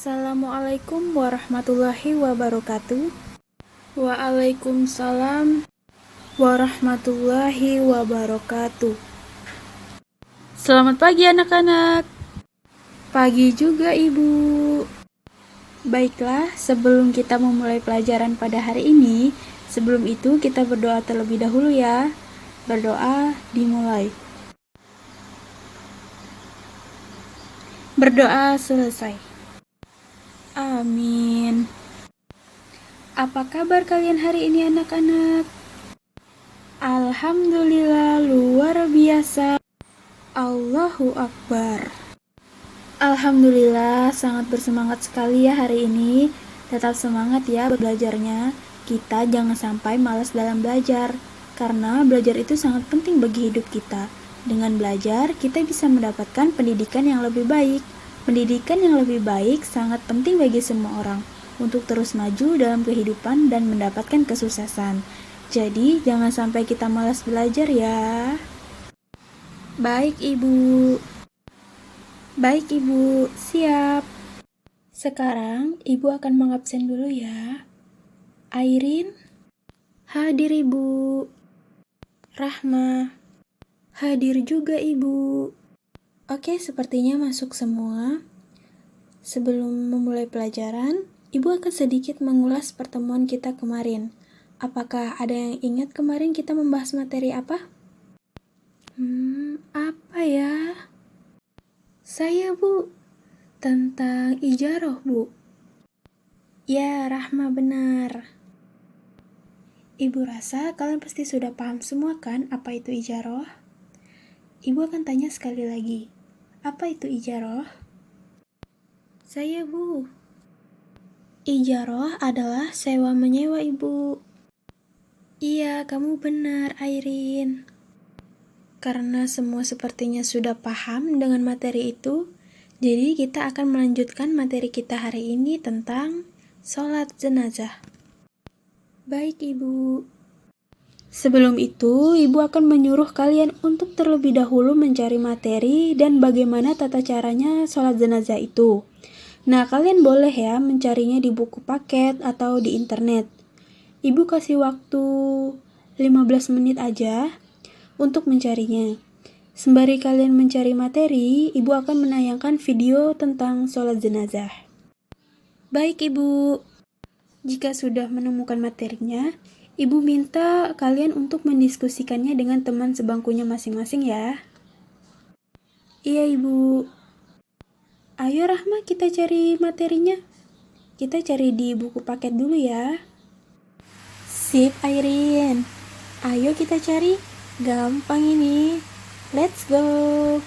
Assalamualaikum warahmatullahi wabarakatuh. Waalaikumsalam warahmatullahi wabarakatuh. Selamat pagi anak-anak. Pagi juga Ibu. Baiklah, sebelum kita memulai pelajaran pada hari ini, sebelum itu kita berdoa terlebih dahulu ya. Berdoa dimulai. Berdoa selesai. Amin. Apa kabar kalian hari ini anak-anak? Alhamdulillah luar biasa. Allahu Akbar. Alhamdulillah sangat bersemangat sekali ya hari ini. Tetap semangat ya belajarnya. Kita jangan sampai malas dalam belajar. Karena belajar itu sangat penting bagi hidup kita. Dengan belajar kita bisa mendapatkan pendidikan yang lebih baik. Pendidikan yang lebih baik sangat penting bagi semua orang untuk terus maju dalam kehidupan dan mendapatkan kesuksesan. Jadi, jangan sampai kita malas belajar ya. Baik, Ibu. Siap. Sekarang, Ibu akan mengabsen dulu ya. Airin, hadir Ibu. Rahma, hadir juga Ibu. Oke, sepertinya masuk semua. Sebelum memulai pelajaran, Ibu akan sedikit mengulas pertemuan kita kemarin. Apakah ada yang ingat kemarin kita membahas materi apa? Apa ya? Saya, Bu. Tentang ijaroh, Bu. Ya, Rahma benar. Ibu rasa kalian pasti sudah paham semua kan apa itu ijaroh? Ibu akan tanya sekali lagi. Apa itu ijaroh? Saya, Bu. Ijaroh adalah sewa-menyewa, Ibu. Iya, kamu benar, Airin. Karena semua sepertinya sudah paham dengan materi itu, jadi kita akan melanjutkan materi kita hari ini tentang sholat jenazah. Baik, Ibu. Sebelum itu, Ibu akan menyuruh kalian untuk terlebih dahulu mencari materi dan bagaimana tata caranya sholat jenazah itu. Nah, kalian boleh ya mencarinya di buku paket atau di internet. Ibu kasih waktu 15 menit aja untuk mencarinya. Sembari kalian mencari materi, Ibu akan menayangkan video tentang sholat jenazah. Baik, Ibu. Jika sudah menemukan materinya, Ibu minta kalian untuk mendiskusikannya dengan teman sebangkunya masing-masing ya. Iya, Ibu. Ayo Rahma, kita cari materinya. Kita cari di buku paket dulu ya. Sip, Airin. Ayo kita cari. Gampang ini. Let's go.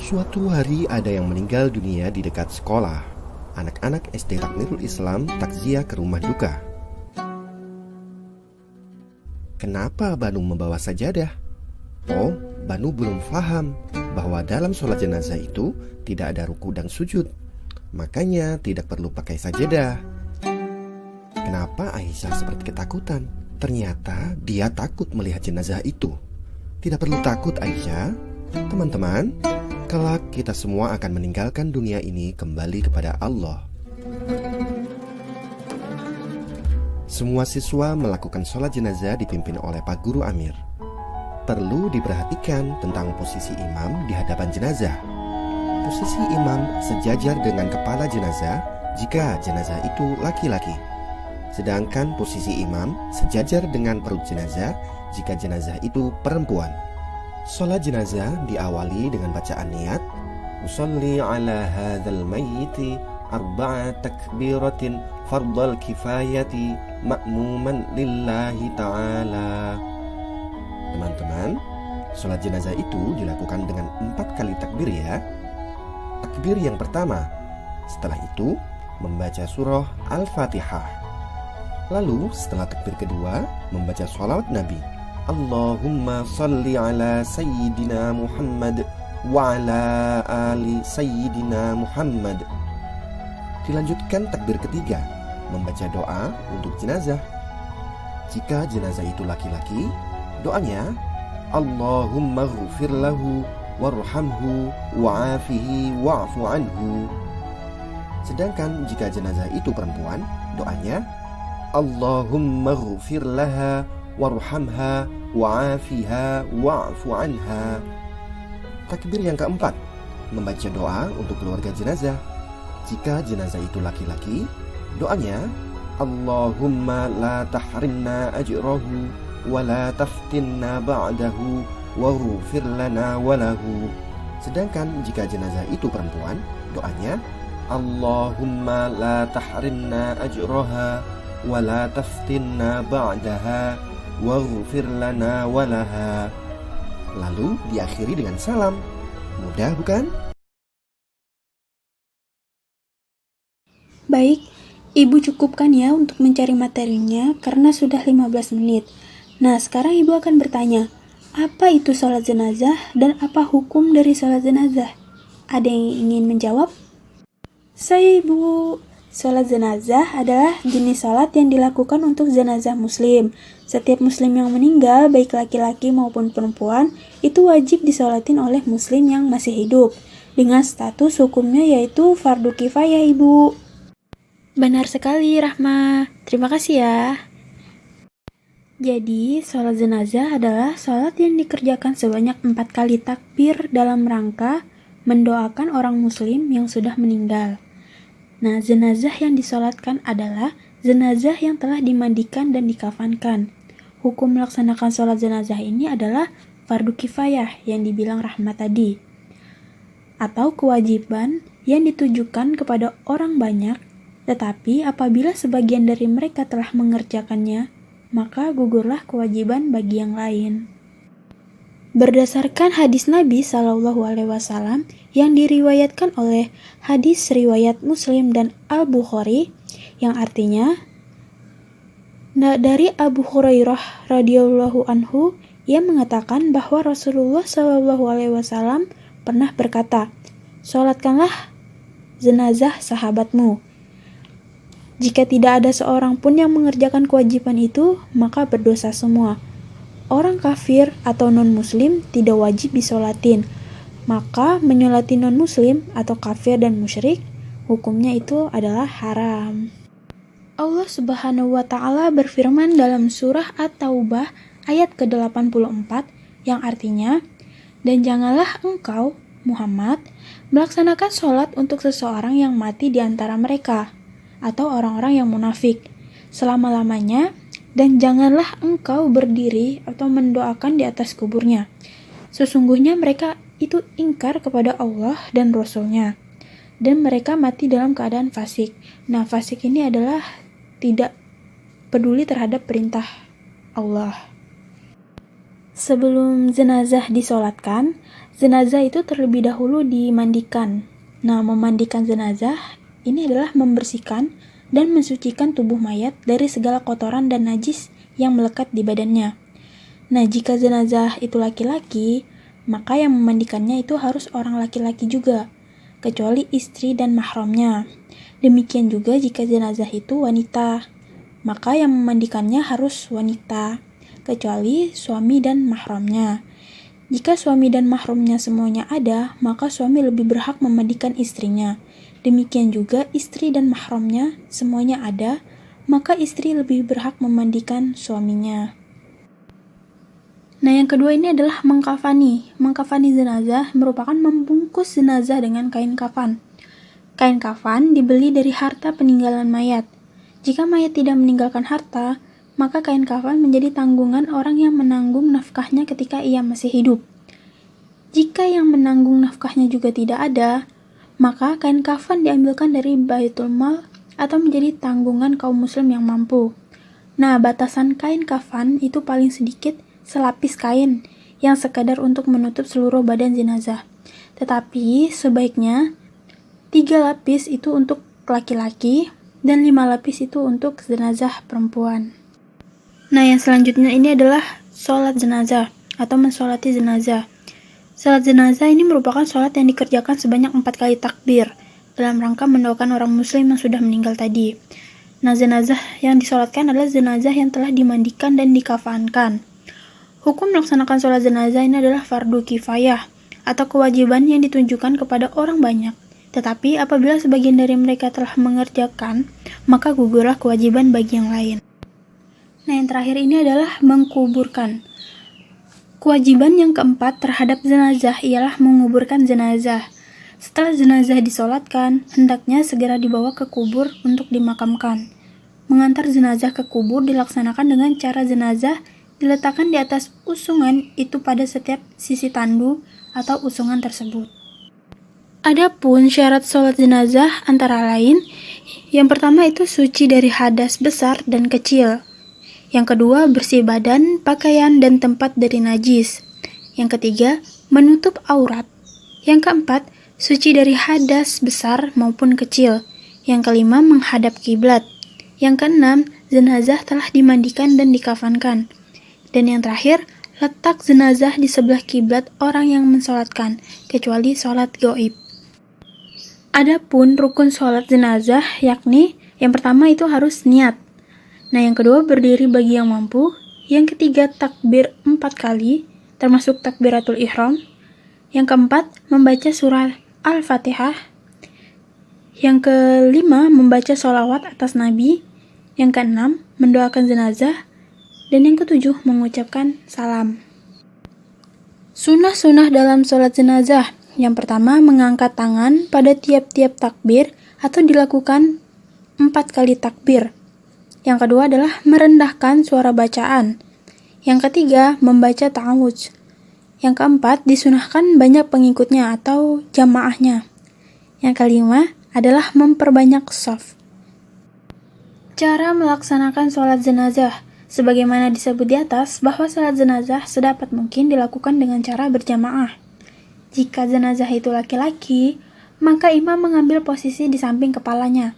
Suatu hari ada yang meninggal dunia di dekat sekolah. Anak-anak SD Takmirul Islam takziah ke rumah duka. Kenapa Banu membawa sajadah? Oh, Banu belum paham bahwa dalam sholat jenazah itu tidak ada ruku dan sujud. Makanya tidak perlu pakai sajadah. Kenapa Aisyah seperti ketakutan? Ternyata dia takut melihat jenazah itu. Tidak perlu takut Aisyah. Teman-teman, kelak kita semua akan meninggalkan dunia ini kembali kepada Allah. Semua siswa melakukan sholat jenazah dipimpin oleh Pak Guru Amir. Perlu diperhatikan tentang posisi imam di hadapan jenazah. Posisi imam sejajar dengan kepala jenazah jika jenazah itu laki-laki. Sedangkan posisi imam sejajar dengan perut jenazah jika jenazah itu perempuan. Sholat jenazah diawali dengan bacaan niat Usalli ala hadzal mayyiti arba'a takbiratin fardal kifayati ma'muman lillahi ta'ala. Teman-teman, sholat jenazah itu dilakukan dengan 4 kali takbir ya. Takbir yang pertama, setelah itu membaca surah Al-Fatihah. Lalu setelah takbir kedua membaca sholawat Nabi Allahumma salli ala Sayyidina Muhammad wa ala ali Sayyidina Muhammad. Dilanjutkan takbir ketiga, membaca doa untuk jenazah. Jika jenazah itu laki-laki, doanya Allahumma ghfir lahu warhamhu wa'afihi wa'fu anhu. Sedangkan jika jenazah itu perempuan, doanya Allahumma ghfir laha warhamha wa'afiha wa'fu anha. Takbir yang keempat, membaca doa untuk keluarga jenazah. Jika jenazah itu laki-laki, doanya Allahumma la tahrimna ajrahu wa la taftinna ba'dahu waghfir lana walahu. Sedangkan jika jenazah itu perempuan, doanya Allahumma la tahrimna ajraha wa la taftinna ba'daha waghfir lana walaha. Lalu diakhiri dengan salam. Mudah bukan? Baik, Ibu cukupkan ya untuk mencari materinya karena sudah 15 menit. Nah, sekarang Ibu akan bertanya, apa itu sholat jenazah dan apa hukum dari sholat jenazah? Ada yang ingin menjawab? Saya Ibu. Sholat jenazah adalah jenis sholat yang dilakukan untuk jenazah muslim. Setiap muslim yang meninggal, baik laki-laki maupun perempuan, itu wajib disolatin oleh muslim yang masih hidup. Dengan status hukumnya yaitu fardu kifayah Ibu. Benar sekali, Rahma. Terima kasih ya. Jadi, sholat jenazah adalah sholat yang dikerjakan sebanyak 4 kali takbir dalam rangka mendoakan orang muslim yang sudah meninggal. Nah, jenazah yang disolatkan adalah jenazah yang telah dimandikan dan dikafankan. Hukum melaksanakan sholat jenazah ini adalah fardu kifayah yang dibilang Rahma tadi, atau kewajiban yang ditujukan kepada orang banyak. Tetapi apabila sebagian dari mereka telah mengerjakannya, maka gugurlah kewajiban bagi yang lain. Berdasarkan hadis Nabi Shallallahu Alaihi Wasallam yang diriwayatkan oleh hadis riwayat Muslim dan Al-Bukhari, yang artinya dari Abu Hurairah radhiyallahu anhu, ia mengatakan bahwa Rasulullah Shallallahu Alaihi Wasallam pernah berkata, "Sholatkanlah jenazah sahabatmu. Jika tidak ada seorang pun yang mengerjakan kewajiban itu, maka berdosa semua. Orang kafir atau non-muslim tidak wajib disolatin. Maka menyolati non-muslim atau kafir dan musyrik, hukumnya itu adalah haram." Allah Subhanahu wa Ta'ala berfirman dalam surah At-Taubah ayat ke-84 yang artinya, "Dan janganlah engkau, Muhammad, melaksanakan sholat untuk seseorang yang mati di antara mereka, atau orang-orang yang munafik, selama-lamanya, dan janganlah engkau berdiri atau mendoakan di atas kuburnya. Sesungguhnya mereka itu ingkar kepada Allah dan Rasul-Nya, dan mereka mati dalam keadaan fasik." Nah, fasik ini adalah tidak peduli terhadap perintah Allah. Sebelum jenazah disolatkan, jenazah itu terlebih dahulu dimandikan. Nah, memandikan jenazah ini adalah membersihkan dan mensucikan tubuh mayat dari segala kotoran dan najis yang melekat di badannya. Nah, jika jenazah itu laki-laki, maka yang memandikannya itu harus orang laki-laki juga, kecuali istri dan mahramnya. Demikian juga jika jenazah itu wanita, maka yang memandikannya harus wanita, kecuali suami dan mahramnya. Jika suami dan mahramnya semuanya ada, maka suami lebih berhak memandikan istrinya. Demikian juga istri dan mahramnya semuanya ada, maka istri lebih berhak memandikan suaminya. Nah, yang kedua ini adalah mengkafani. Mengkafani jenazah merupakan membungkus jenazah dengan kain kafan. Kain kafan dibeli dari harta peninggalan mayat. Jika mayat tidak meninggalkan harta, maka kain kafan menjadi tanggungan orang yang menanggung nafkahnya ketika ia masih hidup. Jika yang menanggung nafkahnya juga tidak ada, maka kain kafan diambilkan dari Baitul Mal atau menjadi tanggungan kaum muslim yang mampu. Nah, batasan kain kafan itu paling sedikit selapis kain yang sekadar untuk menutup seluruh badan jenazah. Tetapi sebaiknya 3 lapis itu untuk laki-laki dan 5 lapis itu untuk jenazah perempuan. Nah, yang selanjutnya ini adalah sholat jenazah atau mensolati jenazah. Sholat jenazah ini merupakan sholat yang dikerjakan sebanyak 4 kali takbir. dalam rangka mendoakan orang muslim yang sudah meninggal tadi. Nah, jenazah yang disolatkan adalah jenazah yang telah dimandikan dan dikafankan. Hukum melaksanakan sholat jenazah ini adalah fardu kifayah atau kewajiban yang ditunjukkan kepada orang banyak. Tetapi apabila sebagian dari mereka telah mengerjakan, maka gugurlah kewajiban bagi yang lain. Nah, yang terakhir ini adalah mengkuburkan. Kewajiban yang keempat terhadap jenazah ialah menguburkan jenazah. Setelah jenazah disolatkan, hendaknya segera dibawa ke kubur untuk dimakamkan. Mengantar jenazah ke kubur dilaksanakan dengan cara jenazah diletakkan di atas usungan itu pada setiap sisi tandu atau usungan tersebut. Adapun syarat sholat jenazah antara lain, yang pertama itu suci dari hadas besar dan kecil. Yang kedua, bersih badan, pakaian, dan tempat dari najis. Yang ketiga, menutup aurat. Yang keempat, suci dari hadas besar maupun kecil. Yang kelima, menghadap kiblat. Yang keenam, jenazah telah dimandikan dan dikafankan. Dan yang terakhir, letak jenazah di sebelah kiblat orang yang mensolatkan, kecuali sholat gaib. Adapun rukun sholat jenazah, yakni yang pertama itu harus niat. Nah, yang kedua berdiri bagi yang mampu. Yang ketiga takbir 4 kali, termasuk takbiratul ihram. Yang keempat membaca surah Al-Fatihah. Yang kelima membaca sholawat atas Nabi. Yang keenam mendoakan jenazah. Dan yang ketujuh mengucapkan salam. Sunnah-sunnah dalam sholat jenazah. Yang pertama mengangkat tangan pada tiap-tiap takbir atau dilakukan 4 kali takbir. Yang kedua adalah merendahkan suara bacaan. Yang ketiga membaca ta'awudz. Yang keempat disunahkan banyak pengikutnya atau jamaahnya. Yang kelima adalah memperbanyak shaf. Cara melaksanakan sholat jenazah. Sebagaimana disebut di atas, bahwa sholat jenazah sedapat mungkin dilakukan dengan cara berjamaah. Jika jenazah itu laki-laki, maka imam mengambil posisi di samping kepalanya,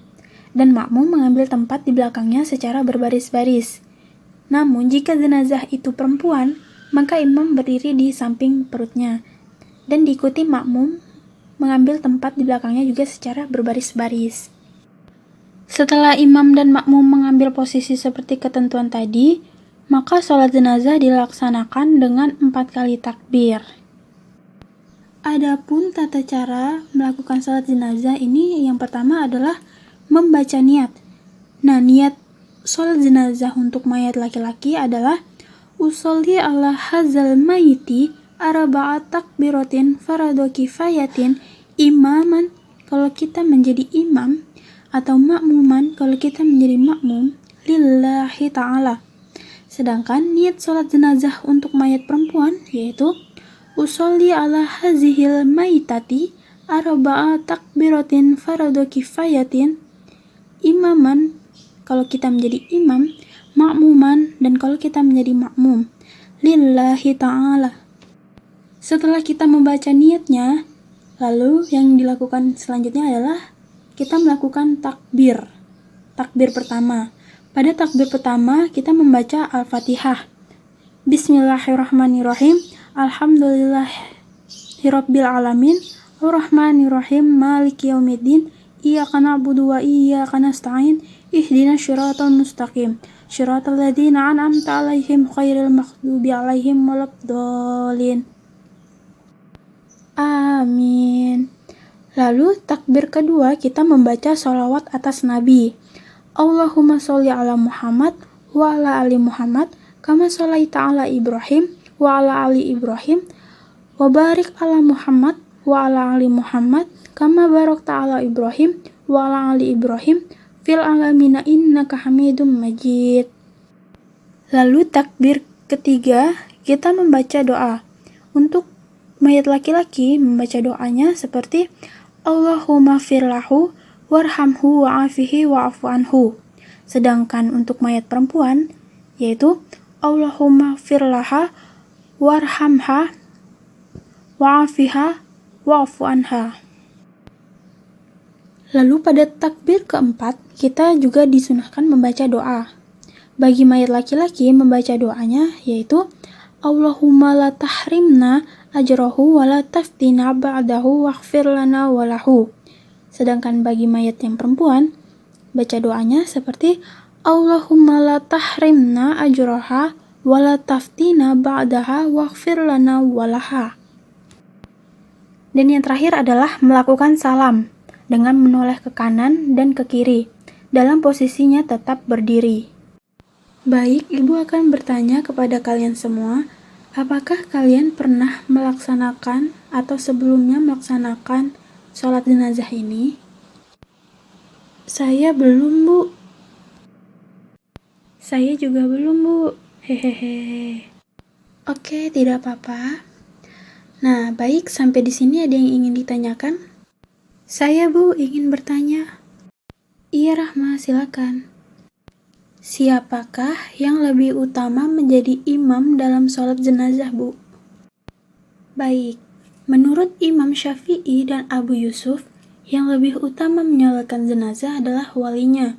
dan makmum mengambil tempat di belakangnya secara berbaris-baris. Namun, jika jenazah itu perempuan, maka imam berdiri di samping perutnya, dan diikuti makmum mengambil tempat di belakangnya juga secara berbaris-baris. Setelah imam dan makmum mengambil posisi seperti ketentuan tadi, maka sholat jenazah dilaksanakan dengan 4 kali takbir. Adapun tata cara melakukan sholat jenazah ini yang pertama adalah membaca niat. Nah, niat sholat jenazah untuk mayat laki-laki adalah usolli ala hazal mayiti arba'at takbiratin faradu kifayatin imaman kalau kita menjadi imam, atau makmuman kalau kita menjadi makmum lillahi ta'ala. Sedangkan niat sholat jenazah untuk mayat perempuan yaitu usolli ala hazihil mayitati arba'a takbiratin faradu kifayatin imaman kalau kita menjadi imam, makmuman dan kalau kita menjadi makmum lillahi ta'ala. Setelah kita membaca niatnya, lalu yang dilakukan selanjutnya adalah kita melakukan takbir. Takbir pertama. Pada takbir pertama kita membaca Al-Fatihah. Bismillahirrahmanirrahim. Alhamdulillahirabbil alamin. Arrahmanirrahim. Maliki yaumiddin. Iyyaka na'budu wa iyyaka nasta'in. Ihdinas syiratal mustaqim. Syiratal ladzina an'amta 'alaihim ghairil maghdubi 'alaihim waladdallin. Amin. Lalu takbir kedua kita membaca sholawat atas Nabi. Allahumma sholli ala Muhammad wa ala ali Muhammad kama sholaita ala Ibrahim wa ala ali Ibrahim wa barik ala Muhammad wa ala ali Muhammad kama barakta ala Ibrahim wa ala ali Ibrahim fil alamina innaka Hamidum Majid. Lalu takbir ketiga kita membaca doa. Untuk mayat laki-laki membaca doanya seperti Allahumma firlahu warhamhu wa'afihi wa'afu anhu. Sedangkan untuk mayat perempuan yaitu Allahumma firlaha warhamha wa'afiha wa'afu anha. Lalu pada takbir keempat kita juga disunahkan membaca doa. Bagi mayat laki-laki membaca doanya yaitu Allahumma la tahrimna ajrahu wa la taftina ba'dahu waghfir lana wa lahu. Sedangkan bagi mayat yang perempuan, baca doanya seperti Allahumma la tahrimna ajraha wa la taftina ba'daha waghfir lana walaha. Dan yang terakhir adalah melakukan salam dengan menoleh ke kanan dan ke kiri dalam posisinya tetap berdiri. Baik, Ibu akan bertanya kepada kalian semua, apakah kalian pernah melaksanakan atau sebelumnya melaksanakan sholat jenazah ini? Saya belum, Bu. Saya juga belum, Bu. Hehehe. Oke, tidak apa-apa. Nah, baik, sampai di sini ada yang ingin ditanyakan? Saya, Bu, ingin bertanya. Iya, Rahma, silakan. Siapakah yang lebih utama menjadi imam dalam sholat jenazah, Bu? Baik, menurut Imam Syafi'i dan Abu Yusuf, yang lebih utama menyolatkan jenazah adalah walinya.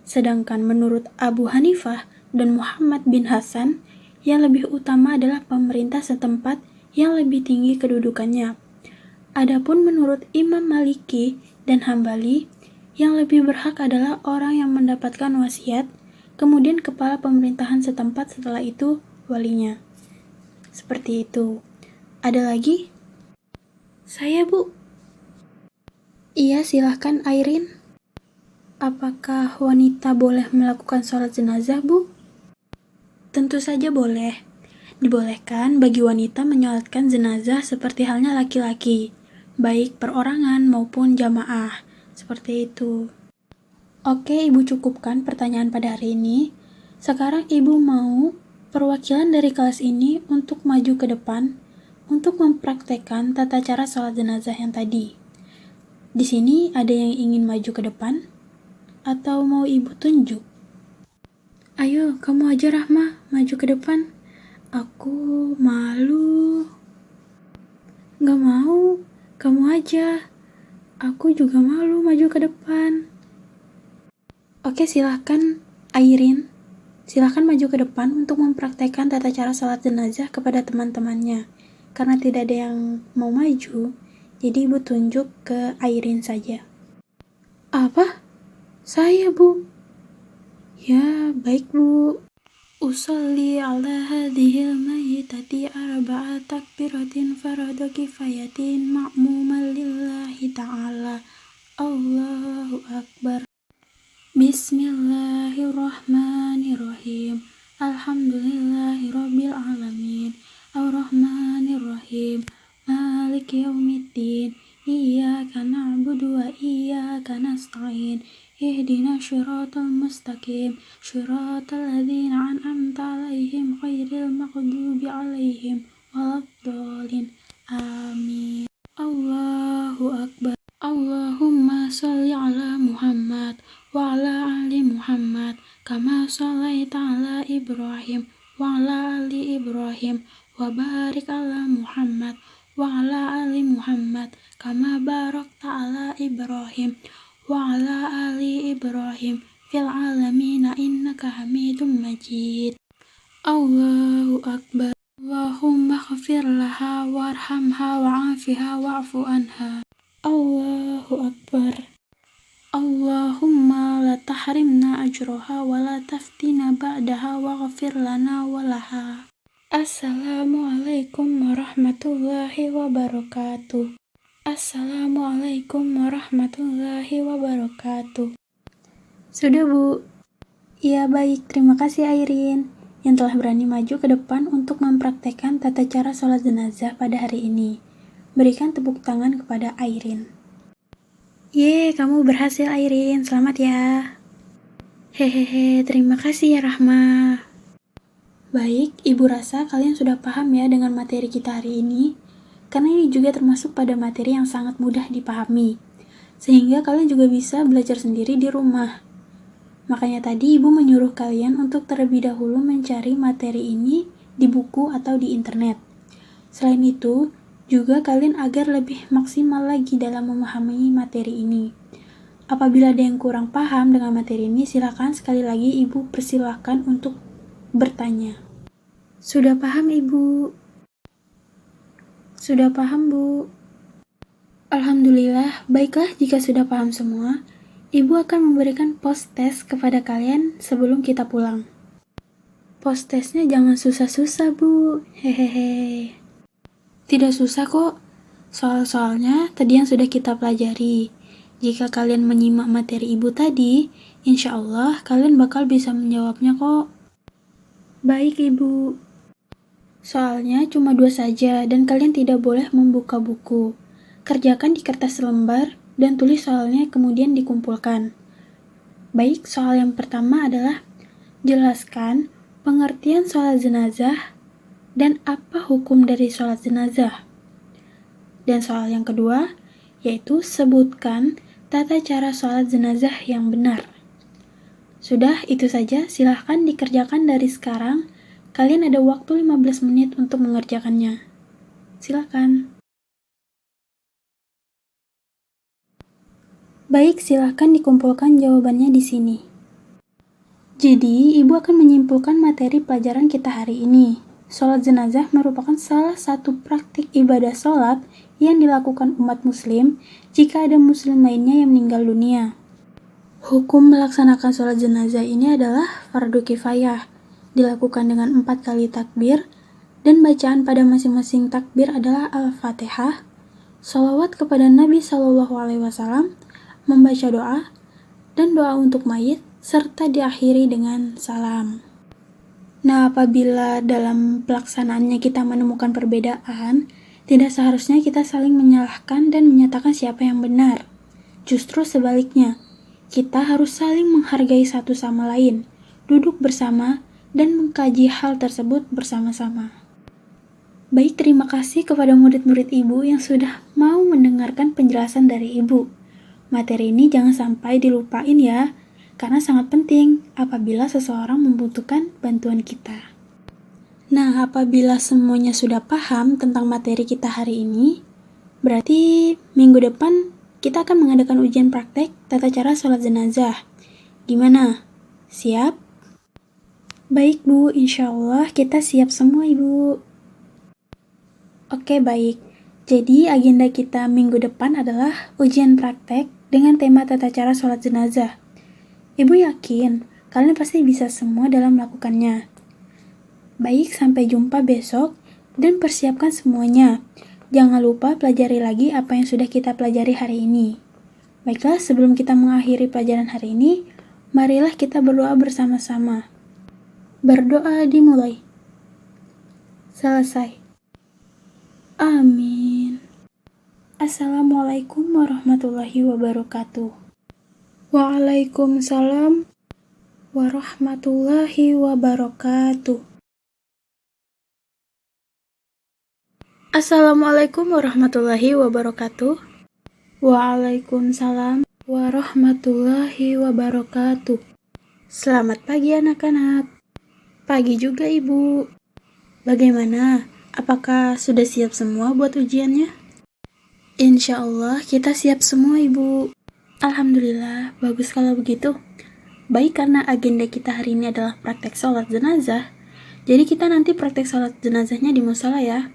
Sedangkan menurut Abu Hanifah dan Muhammad bin Hasan, yang lebih utama adalah pemerintah setempat yang lebih tinggi kedudukannya. Adapun menurut Imam Maliki dan Hambali, yang lebih berhak adalah orang yang mendapatkan wasiat, kemudian kepala pemerintahan setempat, setelah itu walinya. Seperti itu. Ada lagi? Saya, Bu. Iya, silahkan Airin. Apakah wanita boleh melakukan sholat jenazah, Bu? Tentu saja boleh. Dibolehkan bagi wanita menyolatkan jenazah seperti halnya laki-laki, baik perorangan maupun jamaah. Seperti itu. Oke, Ibu cukupkan pertanyaan pada hari ini. Sekarang Ibu mau perwakilan dari kelas ini untuk maju ke depan untuk mempraktekkan tata cara sholat jenazah yang tadi. Di sini ada yang ingin maju ke depan? Atau mau Ibu tunjuk? Ayo, kamu aja Rahma, maju ke depan. Aku malu. Gak mau, kamu aja. Aku juga malu maju ke depan. Oke, silahkan Airin. Silahkan maju ke depan untuk mempraktekkan tata cara sholat jenazah kepada teman-temannya. Karena tidak ada yang mau maju, jadi Ibu tunjuk ke Airin saja. Apa? Saya, Bu. Ya, baik, Bu. Usolli ala hadhil mayyitati arba'a takbiratin faradu kifayatin ma'muman lillahi ta'ala. Allahu Akbar. Bismillahirrahmanirrahim. Alhamdulillahirabbil alamin. Ar-Rahmanirrahim. Maliki yaumiddin. Iyyaka na'budu wa iyyaka nasta'in. Ihdinas shiratal mustaqim. Shiratal ladzina an'amta 'alaihim ghairil maghdubi 'alaihim waladdallin. Amin. Allahu Akbar. Allahumma shalli ala Muhammad wa ala ali Muhammad kama shallaita ala Ibrahim wa ala ali Ibrahim wa barik ala Muhammad wa ala ali Muhammad kama barakta ala Ibrahim wa ala ali Ibrahim fil alamin innaka Hamidum Majid. Allahu Akbar. Allahumma ighfir laha warhamha wa'afiha wa'fu anha. Allahu Akbar. Allahumma la tahrimna ajroha wa la taftina ba'daha waghfir lana walaha. Assalamualaikum warahmatullahi wabarakatuh. Assalamualaikum warahmatullahi wabarakatuh. Sudah, Bu? Ya, baik. Terima kasih Airin yang telah berani maju ke depan untuk mempraktekkan tata cara sholat jenazah pada hari ini. Berikan tepuk tangan kepada Airin. Ye, kamu berhasil Airin. Selamat ya. Hehehe, terima kasih ya Rahma. Baik, Ibu rasa kalian sudah paham ya dengan materi kita hari ini. Karena ini juga termasuk pada materi yang sangat mudah dipahami. Sehingga kalian juga bisa belajar sendiri di rumah. Makanya tadi Ibu menyuruh kalian untuk terlebih dahulu mencari materi ini di buku atau di internet. Selain itu, juga kalian agar lebih maksimal lagi dalam memahami materi ini. Apabila ada yang kurang paham dengan materi ini, silakan sekali lagi Ibu persilahkan untuk bertanya. Sudah paham Ibu? Sudah paham Bu? Alhamdulillah, baiklah jika sudah paham semua. Ibu akan memberikan post test kepada kalian sebelum kita pulang. Post testnya jangan susah-susah, Bu. Hehehe. Tidak susah kok. Soal-soalnya tadi yang sudah kita pelajari. Jika kalian menyimak materi ibu tadi, insya Allah kalian bakal bisa menjawabnya kok. Baik, Ibu. Soalnya cuma 2 saja dan kalian tidak boleh membuka buku. Kerjakan di kertas lembar dan tulis soalnya kemudian dikumpulkan. Baik, soal yang pertama adalah jelaskan pengertian sholat jenazah dan apa hukum dari sholat jenazah. Dan soal yang kedua yaitu sebutkan tata cara sholat jenazah yang benar. Sudah, itu saja. Silahkan dikerjakan dari sekarang. Kalian ada waktu 15 menit untuk mengerjakannya. Silahkan. Baik, silahkan dikumpulkan jawabannya di sini. Jadi, Ibu akan menyimpulkan materi pelajaran kita hari ini. Sholat jenazah merupakan salah satu praktik ibadah sholat yang dilakukan umat muslim jika ada muslim lainnya yang meninggal dunia. Hukum melaksanakan sholat jenazah ini adalah fardu kifayah, dilakukan dengan 4 kali takbir, dan bacaan pada masing-masing takbir adalah Al-Fatihah, sholawat kepada Nabi SAW, membaca doa, dan doa untuk mayit, serta diakhiri dengan salam. Nah, apabila dalam pelaksanaannya kita menemukan perbedaan, tidak seharusnya kita saling menyalahkan dan menyatakan siapa yang benar. Justru sebaliknya, kita harus saling menghargai satu sama lain, duduk bersama, dan mengkaji hal tersebut bersama-sama. Baik, terima kasih kepada murid-murid Ibu yang sudah mau mendengarkan penjelasan dari Ibu. Materi ini jangan sampai dilupain ya, karena sangat penting apabila seseorang membutuhkan bantuan kita. Nah, apabila semuanya sudah paham tentang materi kita hari ini, berarti minggu depan kita akan mengadakan ujian praktek tata cara sholat jenazah. Gimana? Siap? Baik, Bu. Insya Allah kita siap semua, Ibu. Oke, baik. Jadi, agenda kita minggu depan adalah ujian praktek dengan tema tata cara sholat jenazah. Ibu yakin kalian pasti bisa semua dalam melakukannya. Baik, sampai jumpa besok dan persiapkan semuanya. Jangan lupa pelajari lagi apa yang sudah kita pelajari hari ini. Baiklah, sebelum kita mengakhiri pelajaran hari ini, marilah kita berdoa bersama-sama. Berdoa dimulai. Selesai. Amin. Assalamualaikum warahmatullahi wabarakatuh. Waalaikumsalam warahmatullahi wabarakatuh. Assalamualaikum warahmatullahi wabarakatuh. Waalaikumsalam warahmatullahi wabarakatuh. Selamat pagi anak-anak. Pagi juga Ibu. Bagaimana? Apakah sudah siap semua buat ujiannya? Insya Allah kita siap semua Ibu. Alhamdulillah, bagus kalau begitu. Baik, karena agenda kita hari ini adalah praktek sholat jenazah, jadi kita nanti praktek sholat jenazahnya di musala ya.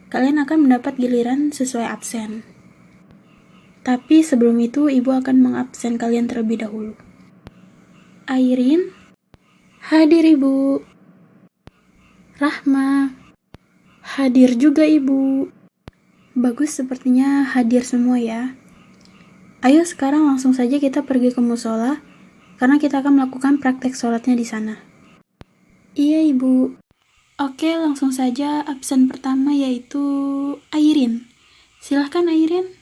Kalian akan mendapat giliran sesuai absen. Tapi sebelum itu, Ibu akan mengabsen kalian terlebih dahulu. Airin, hadir Ibu. Rahma, hadir juga Ibu. Bagus, sepertinya hadir semua ya. Ayo sekarang langsung saja kita pergi ke musola, karena kita akan melakukan praktek sholatnya di sana. Iya Ibu. Oke, langsung saja absen pertama yaitu Airin. Silahkan Airin,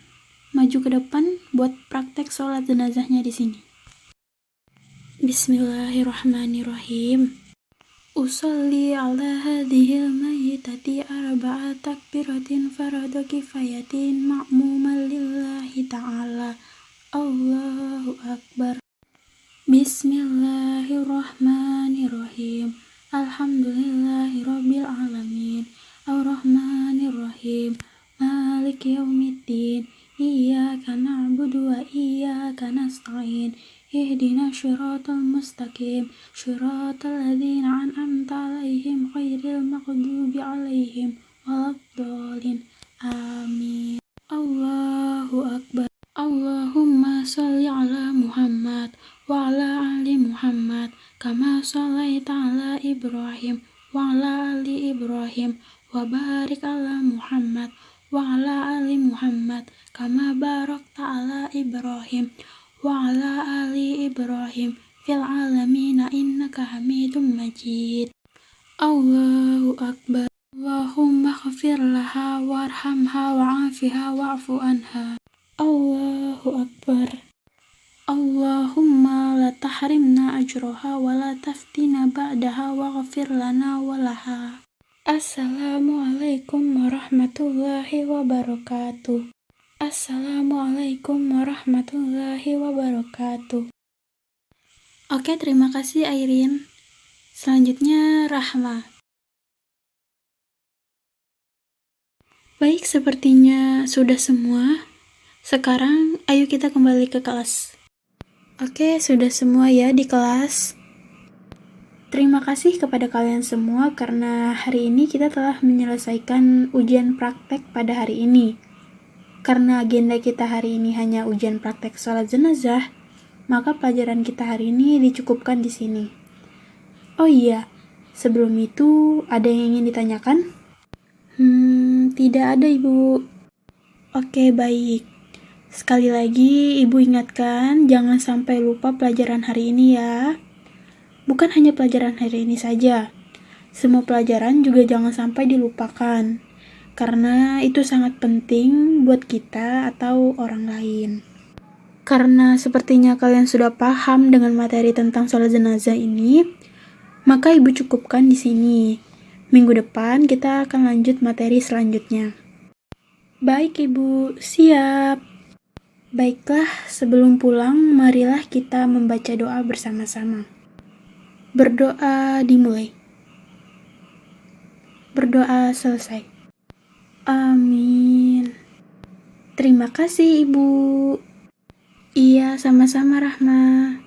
maju ke depan buat praktek sholat jenazahnya di sini. Bismillahirrahmanirrahim. Usolli ala hadhil mayyitati arba'a takbiratin faradu kifayatin ma'muman lillahi ta'ala. Allahu Akbar. Bismillahirrahmanirrahim. Alhamdulillahirabbil alamin. Ar-Rahmanir-Rahim. Maliki yaumiddin. Iyyaka na'budu wa iyyaka nasta'in. Ihdinas siratal mustaqim. Siratal ladzina an'amta 'alaihim ghairil maghdubi 'alaihim waladdallin. Amin. Allahu wa ala ali Ibrahim wa barik ala Muhammad wa ala ali Muhammad kama barakta ala Ibrahim wa ala ali Ibrahim fil alamin innaka Hamidum Majid. Allahu Akbar. Allahumma ighfir laha warhamha wa'afiha wa'fu anha. Allahu Akbar. Allahumma la tahrimna ajroha wa la taftina ba'daha waghfir lana wa laha. Assalamualaikum warahmatullahi wabarakatuh. Assalamualaikum warahmatullahi wabarakatuh. Oke, terima kasih Airin. Selanjutnya Rahma. Baik, sepertinya sudah semua. Sekarang ayo kita kembali ke kelas. Oke, sudah semua ya di kelas. Terima kasih kepada kalian semua karena hari ini kita telah menyelesaikan ujian praktek pada hari ini. Karena agenda kita hari ini hanya ujian praktek sholat jenazah, maka pelajaran kita hari ini dicukupkan di sini. Oh iya, sebelum itu ada yang ingin ditanyakan? Tidak ada, Ibu. Oke, baik. Sekali lagi, Ibu ingatkan jangan sampai lupa pelajaran hari ini ya. Bukan hanya pelajaran hari ini saja. Semua pelajaran juga jangan sampai dilupakan. Karena itu sangat penting buat kita atau orang lain. Karena sepertinya kalian sudah paham dengan materi tentang sholat jenazah ini, maka Ibu cukupkan di sini. Minggu depan kita akan lanjut materi selanjutnya. Baik, Ibu, siap. Baiklah, sebelum pulang, marilah kita membaca doa bersama-sama. Berdoa dimulai. Berdoa selesai. Amin. Terima kasih, Ibu. Iya, sama-sama, Rahma.